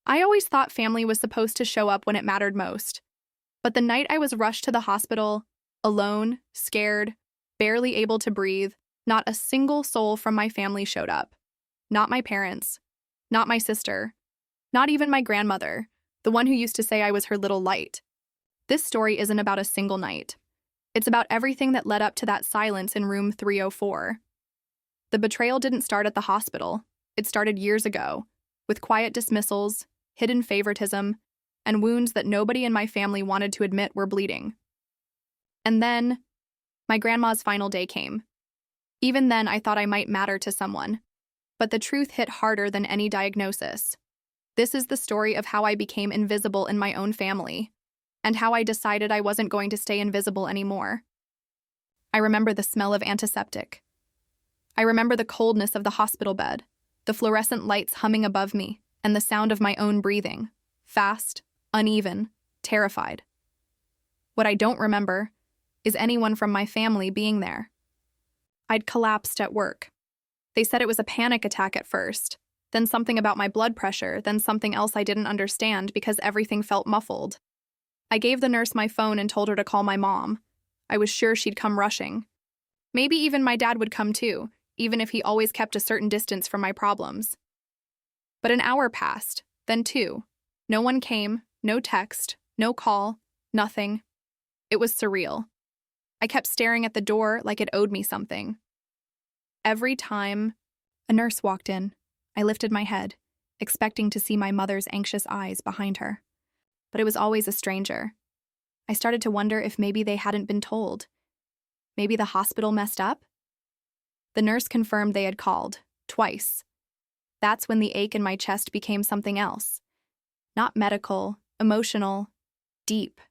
I always thought family was supposed to show up when it mattered most. But the night I was rushed to the hospital, alone, scared, barely able to breathe, not a single soul from my family showed up. Not my parents. Not my sister. Not even my grandmother, the one who used to say I was her little light. This story isn't about a single night. It's about everything that led up to that silence in room 304. The betrayal didn't start at the hospital. It started years ago, with quiet dismissals, hidden favoritism, and wounds that nobody in my family wanted to admit were bleeding. And then, my grandma's final day came. Even then, I thought I might matter to someone. But the truth hit harder than any diagnosis. This is the story of how I became invisible in my own family, and how I decided I wasn't going to stay invisible anymore. I remember the smell of antiseptic. I remember the coldness of the hospital bed, the fluorescent lights humming above me, and the sound of my own breathing, fast, uneven, terrified. What I don't remember is anyone from my family being there. I'd collapsed at work. They said it was a panic attack at first, then something about my blood pressure, then something else I didn't understand because everything felt muffled. I gave the nurse my phone and told her to call my mom. I was sure she'd come rushing. Maybe even my dad would come too, even if he always kept a certain distance from my problems. But an hour passed, then two. No one came, no text, no call, nothing. It was surreal. I kept staring at the door like it owed me something. Every time a nurse walked in, I lifted my head, expecting to see my mother's anxious eyes behind her. But it was always a stranger. I started to wonder if maybe they hadn't been told. Maybe the hospital messed up? The nurse confirmed they had called, twice. That's when the ache in my chest became something else. Not medical, emotional, deep.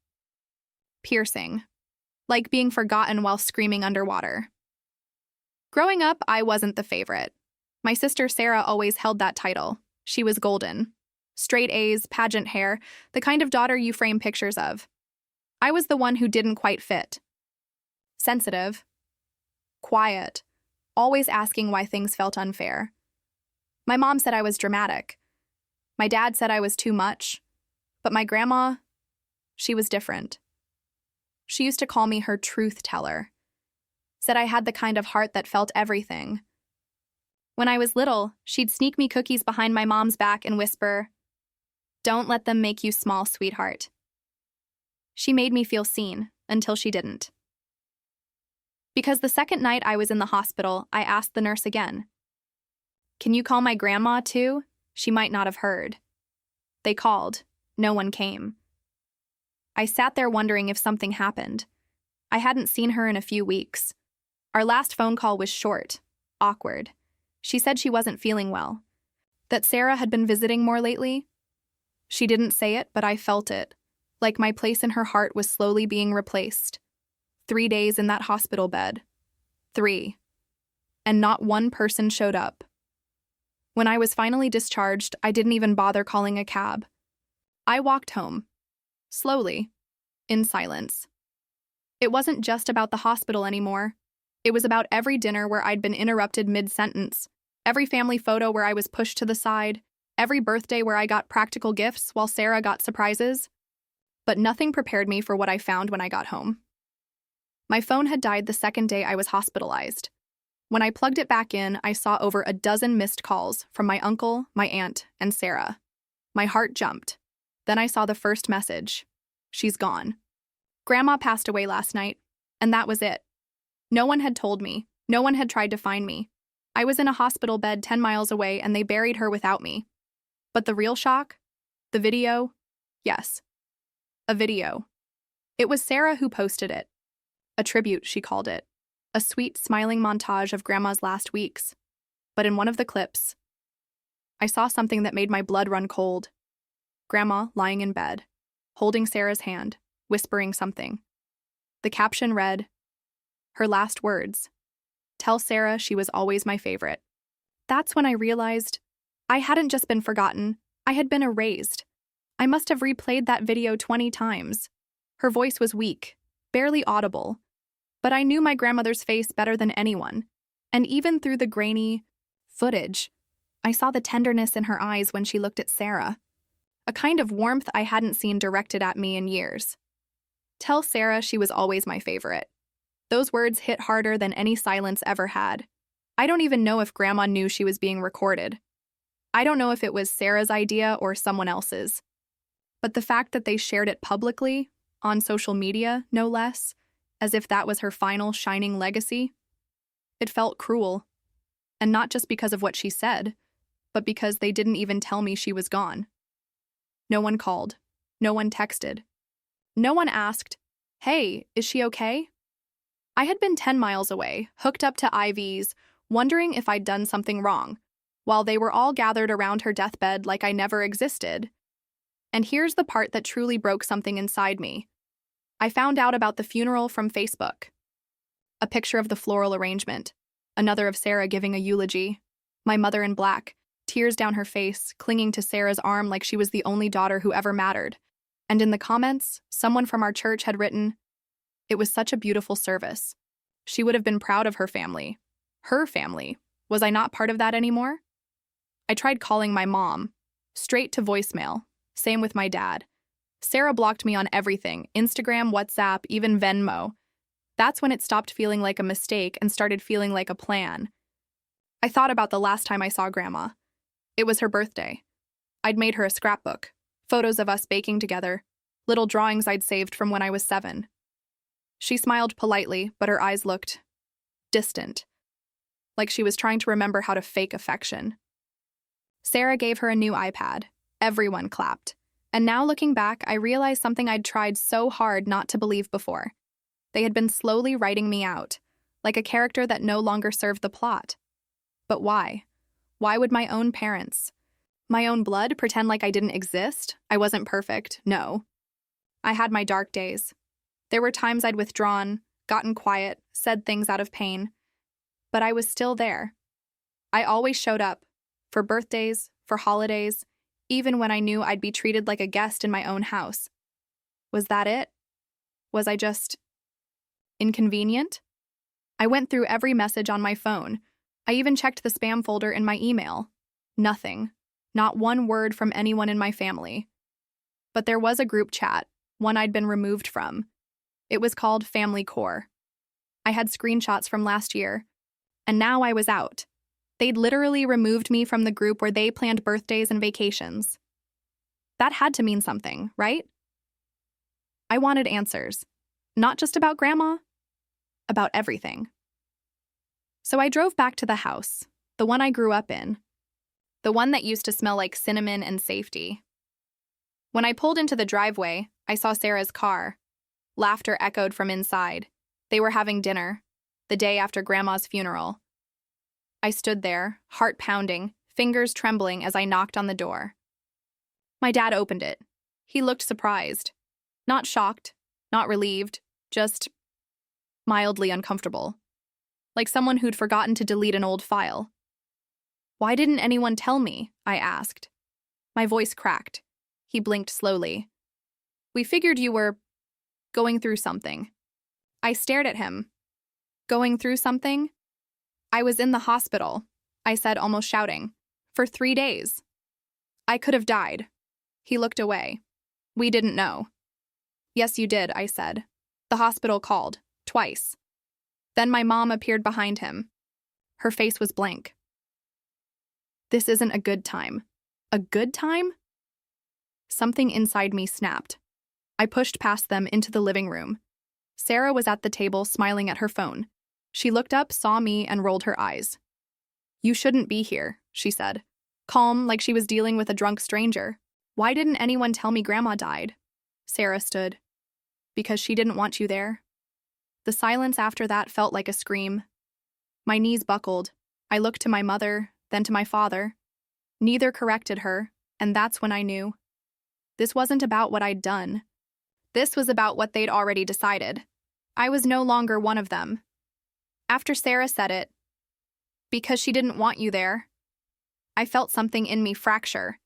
Piercing. Like being forgotten while screaming underwater. Growing up, I wasn't the favorite. My sister Sarah always held that title. She was golden. Straight A's, pageant hair, the kind of daughter you frame pictures of. I was the one who didn't quite fit. Sensitive. Quiet. Always asking why things felt unfair. My mom said I was dramatic. My dad said I was too much. But my grandma, she was different. She used to call me her truth teller. Said I had the kind of heart that felt everything. When I was little, she'd sneak me cookies behind my mom's back and whisper, "Don't let them make you small, sweetheart." She made me feel seen until she didn't. Because the second night I was in the hospital, I asked the nurse again, "Can you call my grandma too?" She might not have heard. They called. No one came. I sat there wondering if something happened. I hadn't seen her in a few weeks. Our last phone call was short, awkward. She said she wasn't feeling well. That Sarah had been visiting more lately. She didn't say it, but I felt it. Like my place in her heart was slowly being replaced. 3 days in that hospital bed. 3. And not one person showed up. When I was finally discharged, I didn't even bother calling a cab. I walked home. Slowly. In silence. It wasn't just about the hospital anymore. It was about every dinner where I'd been interrupted mid-sentence, every family photo where I was pushed to the side, every birthday where I got practical gifts while Sarah got surprises. But nothing prepared me for what I found when I got home. My phone had died the second day I was hospitalized. When I plugged it back in, I saw over a dozen missed calls from my uncle, my aunt, and Sarah. My heart jumped. Then I saw the first message. She's gone. Grandma passed away last night, and that was it. No one had told me. No one had tried to find me. I was in a hospital bed 10 miles away, and they buried her without me. But the real shock? The video? Yes. A video. It was Sarah who posted it. A tribute, she called it. A sweet, smiling montage of Grandma's last weeks. But in one of the clips, I saw something that made my blood run cold. Grandma lying in bed, holding Sarah's hand, whispering something. The caption read, her last words, "Tell Sarah she was always my favorite." That's when I realized I hadn't just been forgotten, I had been erased. I must have replayed that video 20 times. Her voice was weak, barely audible, but I knew my grandmother's face better than anyone, and even through the grainy footage, I saw the tenderness in her eyes when she looked at Sarah. a kind of warmth I hadn't seen directed at me in years. Tell Sarah she was always my favorite. Those words hit harder than any silence ever had. I don't even know if Grandma knew she was being recorded. I don't know if it was Sarah's idea or someone else's. But the fact that they shared it publicly, on social media, no less, as if that was her final shining legacy, it felt cruel. And not just because of what she said, but because they didn't even tell me she was gone. No one called. No one texted. No one asked, "Hey, is she okay?" I had been 10 miles away, hooked up to IVs, wondering if I'd done something wrong, while they were all gathered around her deathbed like I never existed. And here's the part that truly broke something inside me. I found out about the funeral from Facebook. A picture of the floral arrangement, another of Sarah giving a eulogy, my mother in black, tears down her face, clinging to Sarah's arm like she was the only daughter who ever mattered. And in the comments, someone from our church had written, "It was such a beautiful service. She would have been proud of her family. Her family. Was I not part of that anymore?" I tried calling my mom. Straight to voicemail. Same with my dad. Sarah blocked me on everything, Instagram, WhatsApp, even Venmo. That's when it stopped feeling like a mistake and started feeling like a plan. I thought about the last time I saw Grandma. It was her birthday. I'd made her a scrapbook, photos of us baking together, little drawings I'd saved from when I was 7. She smiled politely, but her eyes looked distant, like she was trying to remember how to fake affection. Sarah gave her a new iPad. Everyone clapped. And now looking back, I realized something I'd tried so hard not to believe before. They had been slowly writing me out, like a character that no longer served the plot. But why? Why would my own parents, my own blood, pretend like I didn't exist? I wasn't perfect, no. I had my dark days. There were times I'd withdrawn, gotten quiet, said things out of pain. But I was still there. I always showed up, for birthdays, for holidays, even when I knew I'd be treated like a guest in my own house. Was that it? Was I just inconvenient? I went through every message on my phone. I even checked the spam folder in my email. Nothing. Not one word from anyone in my family. But there was a group chat, one I'd been removed from. It was called Family Core. I had screenshots from last year, and now I was out. They'd literally removed me from the group where they planned birthdays and vacations. That had to mean something, right? I wanted answers. Not just about Grandma, about everything. So I drove back to the house, the one I grew up in, the one that used to smell like cinnamon and safety. When I pulled into the driveway, I saw Sarah's car. Laughter echoed from inside. They were having dinner, the day after Grandma's funeral. I stood there, heart pounding, fingers trembling as I knocked on the door. My dad opened it. He looked surprised. Not shocked, not relieved, just mildly uncomfortable. Like someone who'd forgotten to delete an old file. "Why didn't anyone tell me?" I asked. My voice cracked. He blinked slowly. "We figured you were going through something." I stared at him. Going through something? "I was in the hospital," I said, almost shouting. "For 3 days. I could have died." He looked away. "We didn't know." "Yes, you did," I said. "The hospital called. Twice." Then my mom appeared behind him. Her face was blank. "This isn't a good time." A good time? Something inside me snapped. I pushed past them into the living room. Sarah was at the table, smiling at her phone. She looked up, saw me, and rolled her eyes. "You shouldn't be here," she said, calm, like she was dealing with a drunk stranger. "Why didn't anyone tell me Grandma died?" Sarah stood. "Because she didn't want you there." The silence after that felt like a scream. My knees buckled. I looked to my mother, then to my father. Neither corrected her, and that's when I knew. This wasn't about what I'd done. This was about what they'd already decided. I was no longer one of them. After Sarah said it, "Because she didn't want you there," I felt something in me fracture.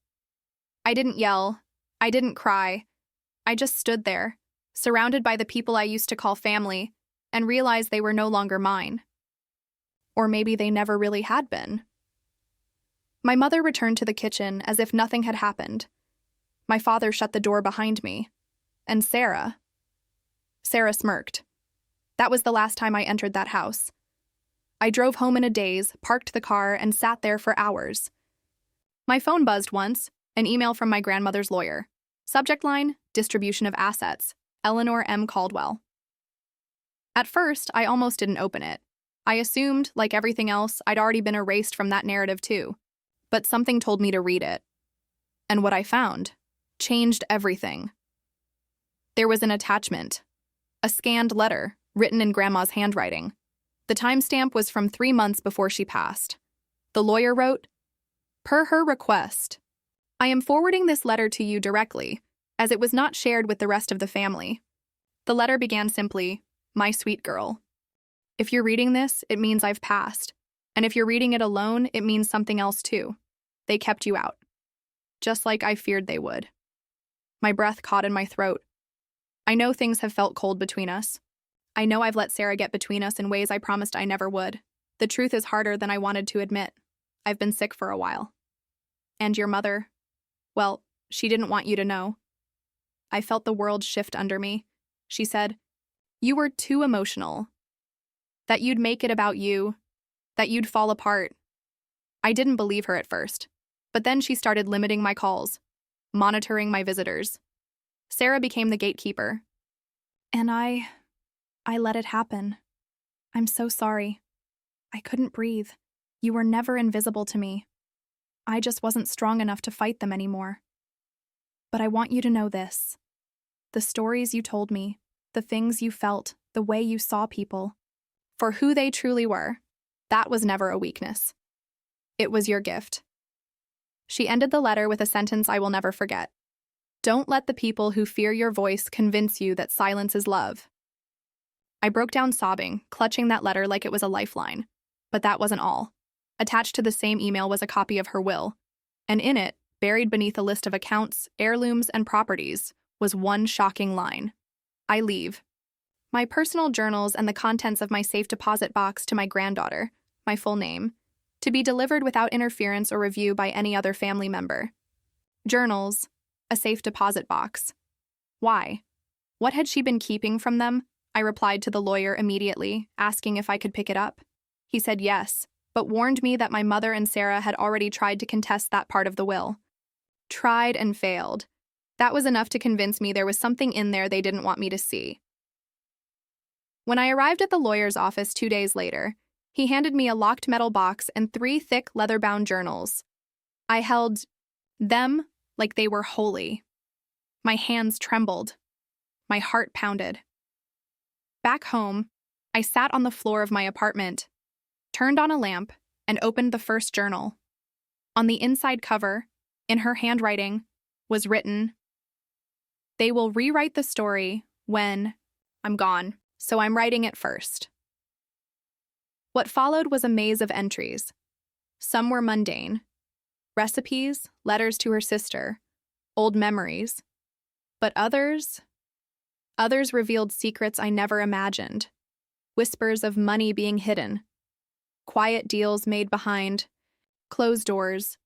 I didn't yell. I didn't cry. I just stood there, surrounded by the people I used to call family, and realized they were no longer mine. Or maybe they never really had been. My mother returned to the kitchen as if nothing had happened. My father shut the door behind me. And Sarah smirked. That was the last time I entered that house. I drove home in a daze, parked the car, and sat there for hours. My phone buzzed once, an email from my grandmother's lawyer. Subject line, distribution of assets, Eleanor M. Caldwell. At first, I almost didn't open it. I assumed, like everything else, I'd already been erased from that narrative too. But something told me to read it. And what I found changed everything. There was an attachment. A scanned letter, written in Grandma's handwriting. The timestamp was from 3 months before she passed. The lawyer wrote, "Per her request, I am forwarding this letter to you directly, as it was not shared with the rest of the family." The letter began simply, "My sweet girl. If you're reading this, it means I've passed. And if you're reading it alone, it means something else too. They kept you out. Just like I feared they would." My breath caught in my throat. I know things have felt cold between us. I know I've let Sarah get between us in ways I promised I never would. The truth is harder than I wanted to admit. I've been sick for a while. And your mother, well, she didn't want you to know. I felt the world shift under me. She said, "You were too emotional. That you'd make it about you. That you'd fall apart." I didn't believe her at first. But then she started limiting my calls, monitoring my visitors. Sarah became the gatekeeper. And I let it happen. I'm so sorry. I couldn't breathe. You were never invisible to me. I just wasn't strong enough to fight them anymore. But I want you to know this. The stories you told me, the things you felt, the way you saw people, for who they truly were, that was never a weakness. It was your gift. She ended the letter with a sentence I will never forget. "Don't let the people who fear your voice convince you that silence is love." I broke down sobbing, clutching that letter like it was a lifeline. But that wasn't all. Attached to the same email was a copy of her will. And in it, buried beneath a list of accounts, heirlooms, and properties, was one shocking line. "I leave my personal journals and the contents of my safe deposit box to my granddaughter, my full name, to be delivered without interference or review by any other family member." Journals, a safe deposit box. Why? What had she been keeping from them? I replied to the lawyer immediately, asking if I could pick it up. He said yes, but warned me that my mother and Sarah had already tried to contest that part of the will. Tried and failed. That was enough to convince me there was something in there they didn't want me to see. When I arrived at the lawyer's office 2 days later, he handed me a locked metal box and 3 thick leather-bound journals. I held them like they were holy. My hands trembled. My heart pounded. Back home, I sat on the floor of my apartment, turned on a lamp, and opened the first journal. On the inside cover, in her handwriting, was written, "They will rewrite the story when I'm gone, so I'm writing it first." What followed was a maze of entries. Some were mundane. Recipes, letters to her sister, old memories. But others revealed secrets I never imagined. Whispers of money being hidden. Quiet deals made behind closed doors.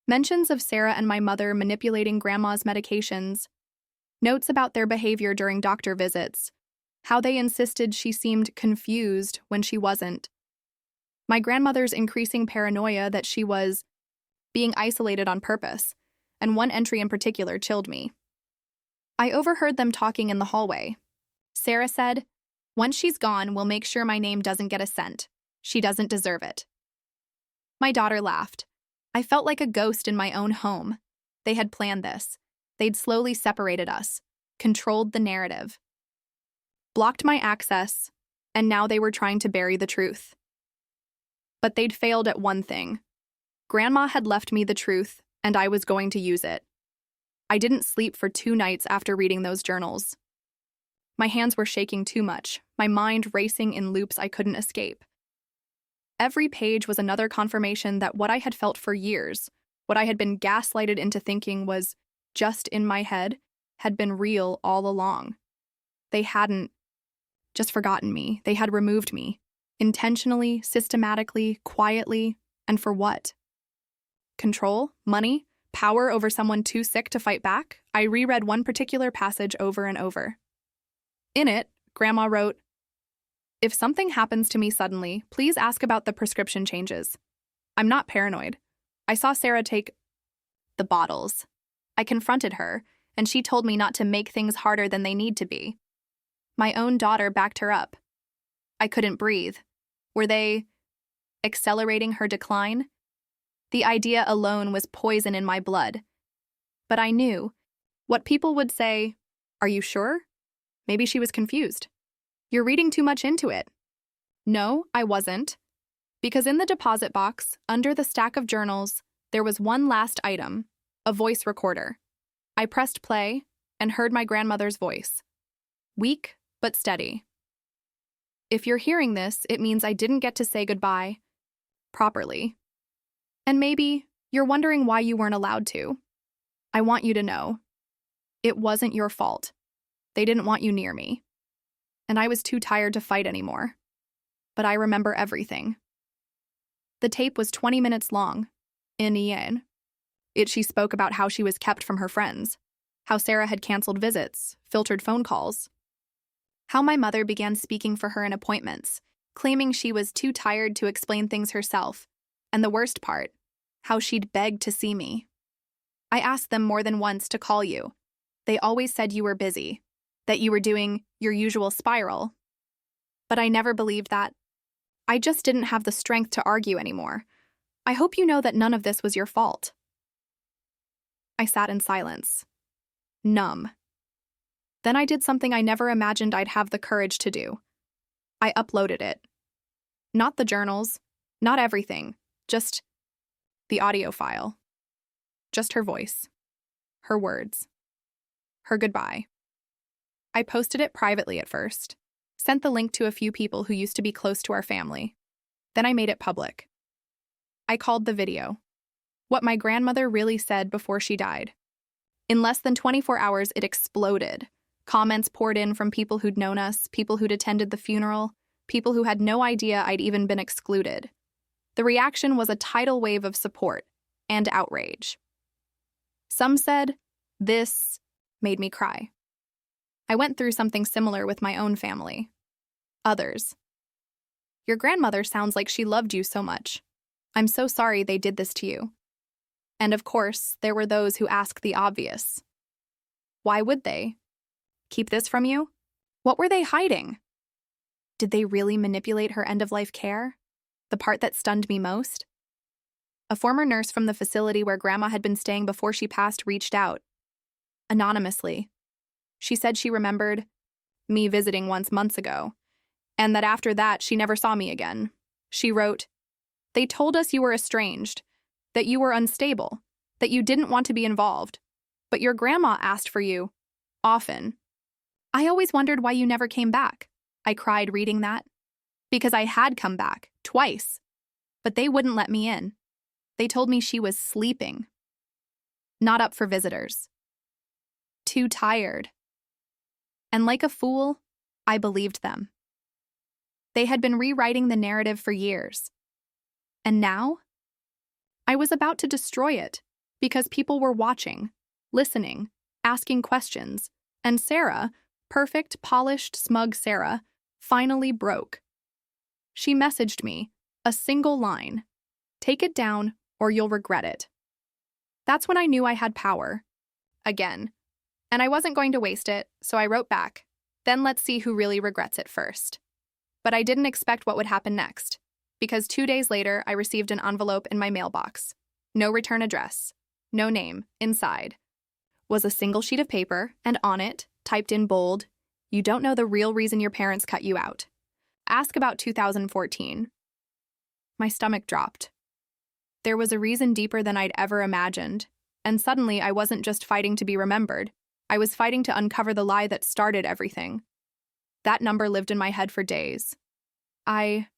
Mentions of Sarah and my mother manipulating Grandma's medications. Notes about their behavior during doctor visits. How they insisted she seemed confused when she wasn't. My grandmother's increasing paranoia that she was being isolated on purpose, and one entry in particular chilled me. I overheard them talking in the hallway. Sarah said, "Once she's gone, we'll make sure my name doesn't get a cent. She doesn't deserve it." My daughter laughed. I felt like a ghost in my own home. They had planned this. They'd slowly separated us, controlled the narrative, blocked my access, and now they were trying to bury the truth. But they'd failed at one thing. Grandma had left me the truth, and I was going to use it. I didn't sleep for 2 nights after reading those journals. My hands were shaking too much, my mind racing in loops I couldn't escape. Every page was another confirmation that what I had felt for years, what I had been gaslighted into thinking was just in my head, had been real all along. They hadn't just forgotten me. They had removed me. Intentionally, systematically, quietly, and for what? Control? Money? Power over someone too sick to fight back? I reread one particular passage over and over. In it, Grandma wrote, "If something happens to me suddenly, please ask about the prescription changes. I'm not paranoid. I saw Sarah take the bottles. I confronted her, and she told me not to make things harder than they need to be. My own daughter backed her up. I couldn't breathe. Were they accelerating her decline? The idea alone was poison in my blood. But I knew what people would say, 'Are you sure?' Maybe she was confused. 'You're reading too much into it.' No, I wasn't. Because in the deposit box, under the stack of journals, there was one last item, a voice recorder. I pressed play and heard my grandmother's voice. Weak, but steady. If you're hearing this, it means I didn't get to say goodbye properly. And maybe you're wondering why you weren't allowed to. I want you to know. It wasn't your fault. They didn't want you near me. And I was too tired to fight anymore. But I remember everything. The tape was 20 minutes long. In yen. She spoke about how she was kept from her friends, how Sarah had canceled visits, filtered phone calls, how my mother began speaking for her in appointments, claiming she was too tired to explain things herself, and the worst part, how she'd begged to see me. I asked them more than once to call you. They always said you were busy, that you were doing your usual spiral. But I never believed that. I just didn't have the strength to argue anymore. I hope you know that none of this was your fault." I sat in silence, numb. Then I did something I never imagined I'd have the courage to do. I uploaded it. Not the journals, not everything, just the audio file. Just her voice, her words, her goodbye. I posted it privately at first, sent the link to a few people who used to be close to our family. Then I made it public. I called the video "What My Grandmother Really Said Before She Died." In less than 24 hours, it exploded. Comments poured in from people who'd known us, people who'd attended the funeral, people who had no idea I'd even been excluded. The reaction was a tidal wave of support and outrage. Some said, "This made me cry. I went through something similar with my own family." Others, "Your grandmother sounds like she loved you so much. I'm so sorry they did this to you." And of course, there were those who asked the obvious. Why would they? Keep this from you? What were they hiding? Did they really manipulate her end-of-life care? The part that stunned me most? A former nurse from the facility where Grandma had been staying before she passed reached out. Anonymously. She said she remembered me visiting once months ago, and that after that she never saw me again. She wrote, "They told us you were estranged, that you were unstable, that you didn't want to be involved, but your grandma asked for you, often. I always wondered why you never came back." I cried reading that. Because I had come back, twice, but they wouldn't let me in. They told me she was sleeping. Not up for visitors. Too tired. And like a fool, I believed them. They had been rewriting the narrative for years. And now? I was about to destroy it, because people were watching, listening, asking questions, and Sarah, perfect, polished, smug Sarah, finally broke. She messaged me, a single line, "Take it down, or you'll regret it." That's when I knew I had power. Again. And I wasn't going to waste it, so I wrote back, "Then let's see who really regrets it first." But I didn't expect what would happen next, because 2 days later I received an envelope in my mailbox. No return address, no name. Inside was a single sheet of paper, and on it, typed in bold, "You don't know the real reason your parents cut you out. Ask about 2014. My stomach dropped. There was a reason deeper than I'd ever imagined, and suddenly I wasn't just fighting to be remembered. I was fighting to uncover the lie that started everything. That number lived in my head for days. I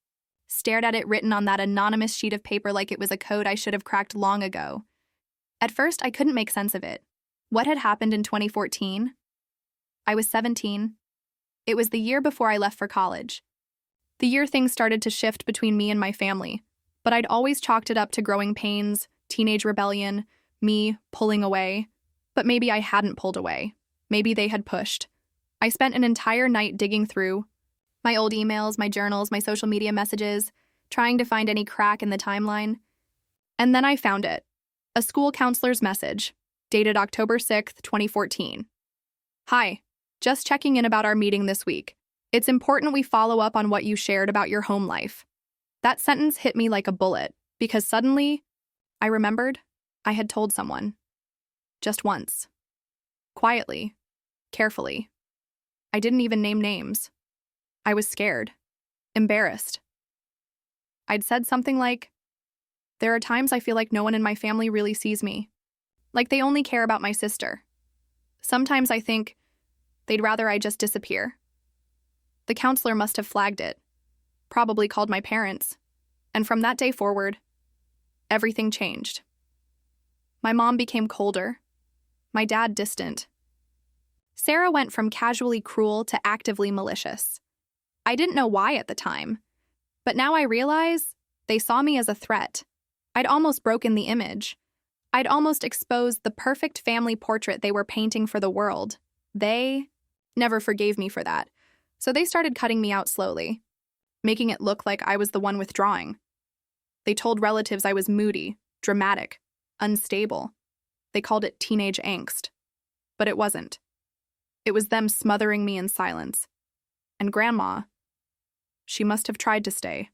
stared at it written on that anonymous sheet of paper like it was a code I should have cracked long ago. At first, I couldn't make sense of it. What had happened in 2014? I was 17. It was the year before I left for college. The year things started to shift between me and my family, but I'd always chalked it up to growing pains, teenage rebellion, me pulling away. But maybe I hadn't pulled away. Maybe they had pushed. I spent an entire night digging through my old emails, my journals, my social media messages, trying to find any crack in the timeline. And then I found it. A school counselor's message, dated October 6th, 2014. Hi, just checking in about our meeting this week. It's important we follow up on what you shared about your home life. That sentence hit me like a bullet, because suddenly, I remembered I had told someone. Just once. Quietly. Carefully. I didn't even name names. I was scared. Embarrassed. I'd said something like, "There are times I feel like no one in my family really sees me. Like they only care about my sister. Sometimes I think they'd rather I just disappear." The counselor must have flagged it. Probably called my parents. And from that day forward, everything changed. My mom became colder. My dad distant. Sarah went from casually cruel to actively malicious. I didn't know why at the time, but now I realize they saw me as a threat. I'd almost broken the image. I'd almost exposed the perfect family portrait they were painting for the world. They never forgave me for that, so they started cutting me out slowly, making it look like I was the one withdrawing. They told relatives I was moody, dramatic, unstable. They called it teenage angst. But it wasn't. It was them smothering me in silence. And Grandma, she must have tried to stay.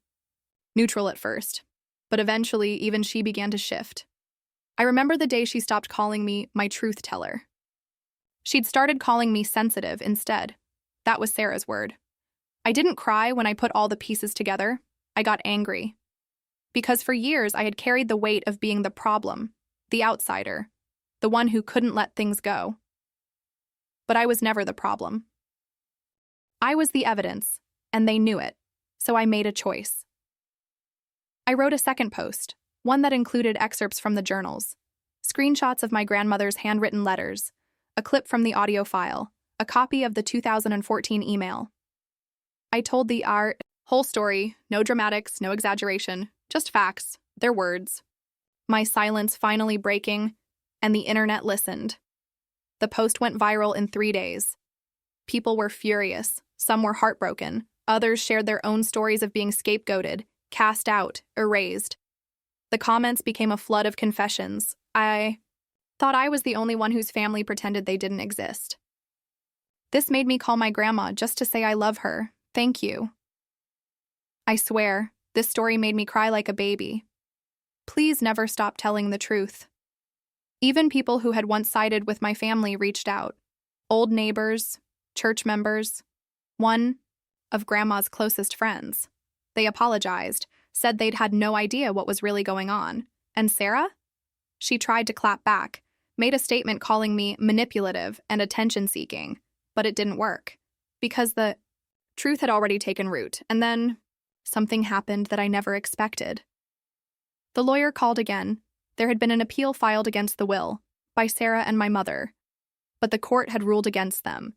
Neutral at first, but eventually even she began to shift. I remember the day she stopped calling me my truth teller. She'd started calling me sensitive instead. That was Sarah's word. I didn't cry when I put all the pieces together. I got angry. Because for years I had carried the weight of being the problem, the outsider, the one who couldn't let things go. But I was never the problem. I was the evidence, and they knew it, so I made a choice. I wrote a second post, one that included excerpts from the journals, screenshots of my grandmother's handwritten letters, a clip from the audio file, a copy of the 2014 email. I told the whole story, no dramatics, no exaggeration, just facts, their words. My silence finally breaking, and the internet listened. The post went viral in 3 days. People were furious, some were heartbroken, others shared their own stories of being scapegoated, cast out, erased. The comments became a flood of confessions. I thought I was the only one whose family pretended they didn't exist. This made me call my grandma just to say I love her. Thank you. I swear, this story made me cry like a baby. Please never stop telling the truth. Even people who had once sided with my family reached out. Old neighbors, church members, one of Grandma's closest friends. They apologized, said they'd had no idea what was really going on. And Sarah? She tried to clap back, made a statement calling me manipulative and attention-seeking, but it didn't work, because the truth had already taken root, and then something happened that I never expected. The lawyer called again. There had been an appeal filed against the will by Sarah and my mother, but the court had ruled against them.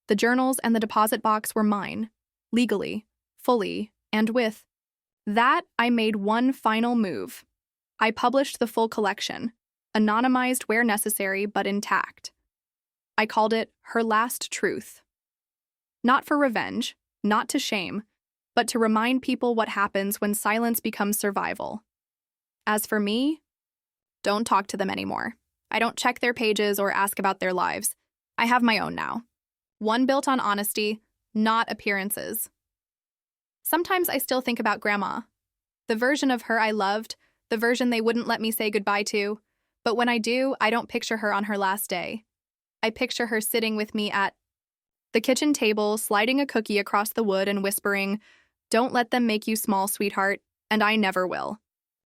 The journals and the deposit box were mine, legally, fully, and with that, I made one final move. I published the full collection, anonymized where necessary but intact. I called it Her Last Truth. Not for revenge, not to shame, but to remind people what happens when silence becomes survival. As for me, don't talk to them anymore. I don't check their pages or ask about their lives. I have my own now. One built on honesty, not appearances. Sometimes I still think about Grandma. The version of her I loved, the version they wouldn't let me say goodbye to. But when I do, I don't picture her on her last day. I picture her sitting with me at the kitchen table, sliding a cookie across the wood and whispering, "Don't let them make you small, sweetheart, and I never will."